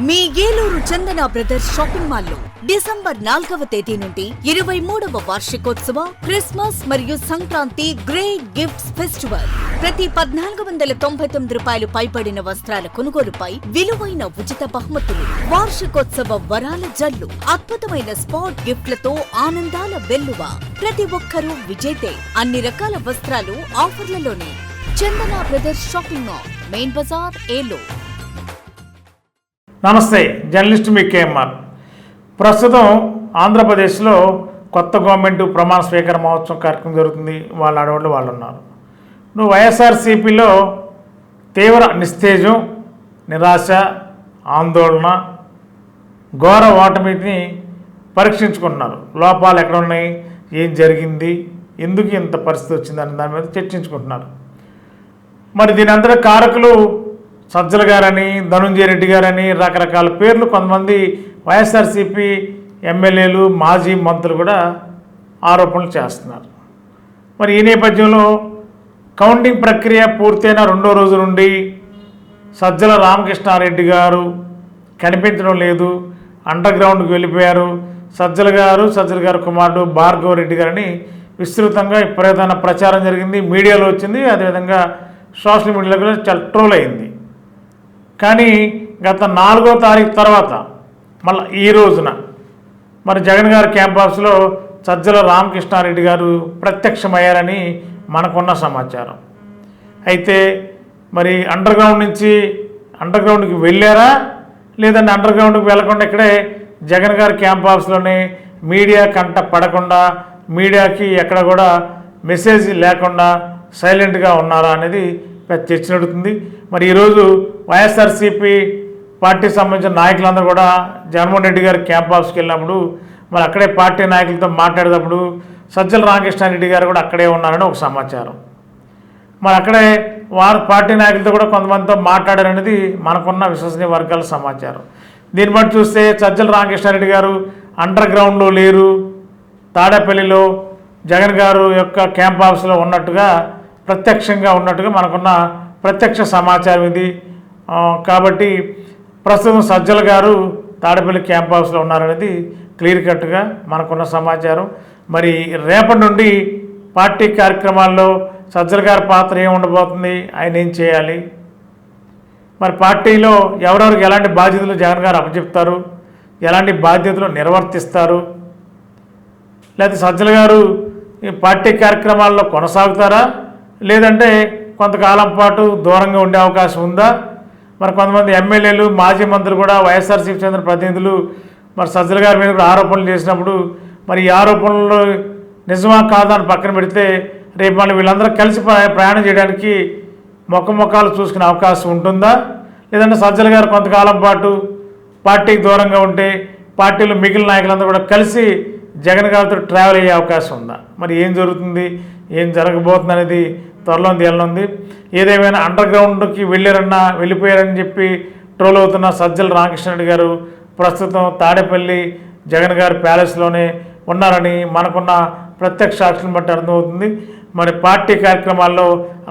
మీ ఏలూరు చందన brothers shopping mall లో December 4వ తేదీ నుండి 23వ వార్షికోత్సవ క్రిస్మస్ మరియు సంక్రాంతి గ్రేట్ గిఫ్ట్స్ ఫెస్టివల్. ప్రతి 1499 రూపాయలు పైబడిన వస్త్రాల కొనుగోలుపై విలువైన ఉచిత బహుమతులు, వార్షికోత్సవ వరాల జల్లు, అద్భుతమైన స్పాట్ గిఫ్ట్లతో ఆనందాల వెల్లువ. ప్రతి ఒక్కరూ విజేతే. అన్ని రకాల వస్త్రాలు ఆఫర్లలోనే. Chandana brothers shopping mall, main bazaar, Eluru. నమస్తే, జర్నలిస్ట్ మీ కేఎంఆర్. ప్రస్తుతం ఆంధ్రప్రదేశ్లో కొత్త గవర్నమెంట్ ప్రమాణ స్వీకార మహోత్సవం కార్యక్రమం జరుగుతుంది. వాళ్ళ ఆడవాళ్ళు వాళ్ళు ఉన్నారు. నువ్వు వైఎస్ఆర్సీపీలో తీవ్ర నిస్తేజం, నిరాశ, ఆందోళన, ఘోర ఓటమిని పరీక్షించుకుంటున్నారు. లోపాలు ఎక్కడ ఉన్నాయి, ఏం జరిగింది, ఎందుకు ఇంత పరిస్థితి వచ్చిందని దాని మీద చర్చించుకుంటున్నారు. మరి దీని అంతటా కారకులు సజ్జల గారని, ధనుంజయ రెడ్డి గారని రకరకాల పేర్లు కొంతమంది వైఎస్ఆర్సీపీ ఎమ్మెల్యేలు, మాజీ మంత్రులు కూడా ఆరోపణలు చేస్తున్నారు. మరి ఈ నేపథ్యంలో కౌంటింగ్ ప్రక్రియ పూర్తయిన 2వ రోజు నుండి సజ్జల రామకృష్ణారెడ్డి గారు కనిపించడం లేదు, అండర్ గ్రౌండ్కి వెళ్ళిపోయారు. సజ్జల గారు కుమారుడు భార్గవ రెడ్డి గారిని విస్తృతంగా విపరీతమైన ప్రచారం జరిగింది, మీడియాలో వచ్చింది, అదేవిధంగా సోషల్ మీడియాలో కూడా చాలా ట్రోల్ అయింది. కానీ గత 4వ తారీఖు తర్వాత మళ్ళీ ఈ రోజున మరి జగన్ గారి క్యాంప్ హౌస్లో సజ్జల రామకృష్ణారెడ్డి గారు ప్రత్యక్షమయ్యారని మనకున్న సమాచారం. అయితే మరి అండర్ గ్రౌండ్కి వెళ్ళారా, లేదంటే అండర్ గ్రౌండ్కి వెళ్లకుండా ఇక్కడే జగన్ గారి క్యాంప్ హౌస్లోనే మీడియా కంట పడకుండా, మీడియాకి ఎక్కడ కూడా మెసేజ్ లేకుండా సైలెంట్గా ఉన్నారా అనేది పెద్ద చర్చ నడుతుంది. మరి ఈరోజు వైఎస్ఆర్సీపీ పార్టీకి సంబంధించిన నాయకులందరూ కూడా జగన్మోహన్ రెడ్డి గారి క్యాంప్ హౌస్కి వెళ్ళినప్పుడు మరి అక్కడే పార్టీ నాయకులతో మాట్లాడేటప్పుడు సజ్జల రామకృష్ణారెడ్డి గారు కూడా అక్కడే ఉన్నారని ఒక సమాచారం. మరి అక్కడే వారు పార్టీ నాయకులతో కూడా కొంతమందితో మాట్లాడారనేది మనకున్న విశ్వసనీయ వర్గాల సమాచారం. దీన్ని బట్టి చూస్తే సజ్జల రామకృష్ణారెడ్డి గారు అండర్ గ్రౌండ్లో లేరు, తాడేపల్లిలో జగన్ గారు యొక్క క్యాంప్ హౌస్లో ప్రత్యక్షంగా ఉన్నట్టుగా మనకున్న ప్రత్యక్ష సమాచారం ఇది. కాబట్టి ప్రస్తుతం సజ్జల గారు తాడేపల్లి క్యాంప్ హౌస్లో ఉన్నారనేది క్లియర్ కట్గా మనకున్న సమాచారం. మరి రేపటి నుండి పార్టీ కార్యక్రమాల్లో సజ్జల గారి పాత్ర ఏమి ఉండబోతుంది, ఆయన ఏం చేయాలి, మరి పార్టీలో ఎవరెవరికి ఎలాంటి బాధ్యతలు జగన్ గారు అప్పచెప్తారు, ఎలాంటి బాధ్యతలు నిర్వర్తిస్తారు, లేకపోతే సజ్జల గారు ఈ పార్టీ కార్యక్రమాల్లో కొనసాగుతారా, లేదంటే కొంతకాలం పాటు దూరంగా ఉండే అవకాశం ఉందా? మరి కొంతమంది ఎమ్మెల్యేలు, మాజీ మంత్రులు కూడా వైఎస్ఆర్సీపీ చెందిన ప్రతినిధులు మరి సజ్జల గారి మీద కూడా ఆరోపణలు చేసినప్పుడు మరి ఈ ఆరోపణలు నిజమా కాదా అని పక్కన పెడితే రేపు మళ్ళీ వీళ్ళందరూ కలిసి ప్రయాణం చేయడానికి మొక్కలు చూసుకునే అవకాశం ఉంటుందా? లేదంటే సజ్జల గారు కొంతకాలం పాటు పార్టీకి దూరంగా ఉంటే పార్టీలో మిగిలిన నాయకులందరూ కూడా కలిసి జగన్ గారితో ట్రావెల్ అయ్యే అవకాశం ఉందా? మరి ఏం జరుగుతుంది, ఏం జరగబోతుంది అనేది త్వరలో తేలనుంది. ఏదేమైనా అండర్ గ్రౌండ్కి వెళ్ళిపోయారని చెప్పి ట్రోల్ అవుతున్న సజ్జల రామకృష్ణారెడ్డి గారు ప్రస్తుతం తాడేపల్లి జగన్ గారి ప్యాలెస్లోనే ఉన్నారని మనకున్న ప్రత్యక్ష సాక్షులను బట్టి అర్థమవుతుంది. మరి పార్టీ కార్యక్రమాల్లో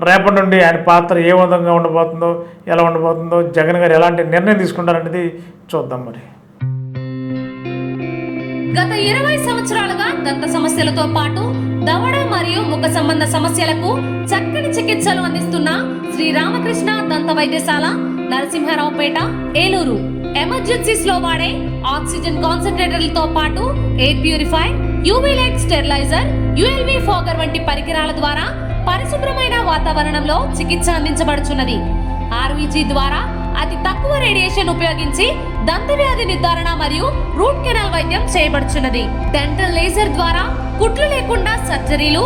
రేపటి నుండి ఆయన పాత్ర ఏ విధంగా ఉండబోతుందో, ఎలా ఉండబోతుందో, జగన్ గారు ఎలాంటి నిర్ణయం తీసుకుంటారనేది చూద్దాం. మరి గత 20 సంవత్సరాలుగా దంత సమస్యలతో పాటు దవడ మరియు ముఖ సంబంధ సమస్యలకు చక్కని చికిత్సలు అందిస్తున్న శ్రీ రామకృష్ణ దంత వైద్యశాల, నరసింహారావుపేట, ఏలూరు. ఎమర్జెన్సీస్ లో వాడే ఆక్సిజన్ కాన్సంట్రేటర్లతో పాటు air purifier, UV light steriliser, ULV fogger వంటి పరికరాల ద్వారా పరిశుభ్రమైన వాతావరణంలో చికిత్స అందించబడుచున్నది. ఆర్వీజీ ద్వారా అతి తక్కువ రేడియేషన్ ఉపయోగించి దంత వ్యాధి నిర్ధారణ మరియు రూట్ కెనాల్ వైద్యం చేయబడుచున్నది. డెంటల్ లేజర్ ద్వారా కుట్లు లేకుండా సర్జరీలు,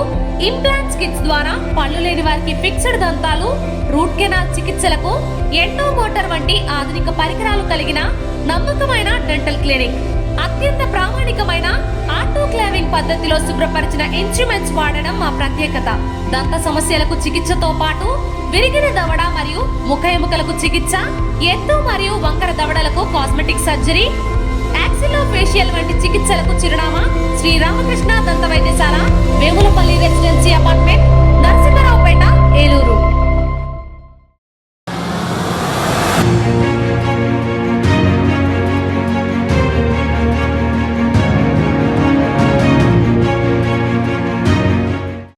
ఇంప్లాంట్స్ కిట్స్ ద్వారా పళ్ళు లేని వారికి ఫిక్స్డ్ దంతాలు, రూట్ కెనాల్ చికిత్సలకు ఎండో మోటార్ వంటి ఆధునిక పరికరాలు కలిగిన నమ్మకమైన డెంటల్ క్లినిక్. అత్యంత ప్రామాణికమైన ఆటోక్లావింగ్ పద్ధతిలో శుభ్రపరిచిన ఇన్స్ట్రుమెంట్స్ వాడడం మా ప్రత్యేకత. దంత సమస్యలకు చికిత్సతో పాటు విరిగిన దవడ మరియు ముఖ ఎముకలకు చికిత్స, ఎత్తు మరియు వంకర దవడలకు కాస్మెటిక్ సర్జరీ, యాక్సిలో ఫేషియల్ వంటి చికిత్సలకు చిరునామా శ్రీ రామకృష్ణ దంత వైద్యశాల, వేములపల్లి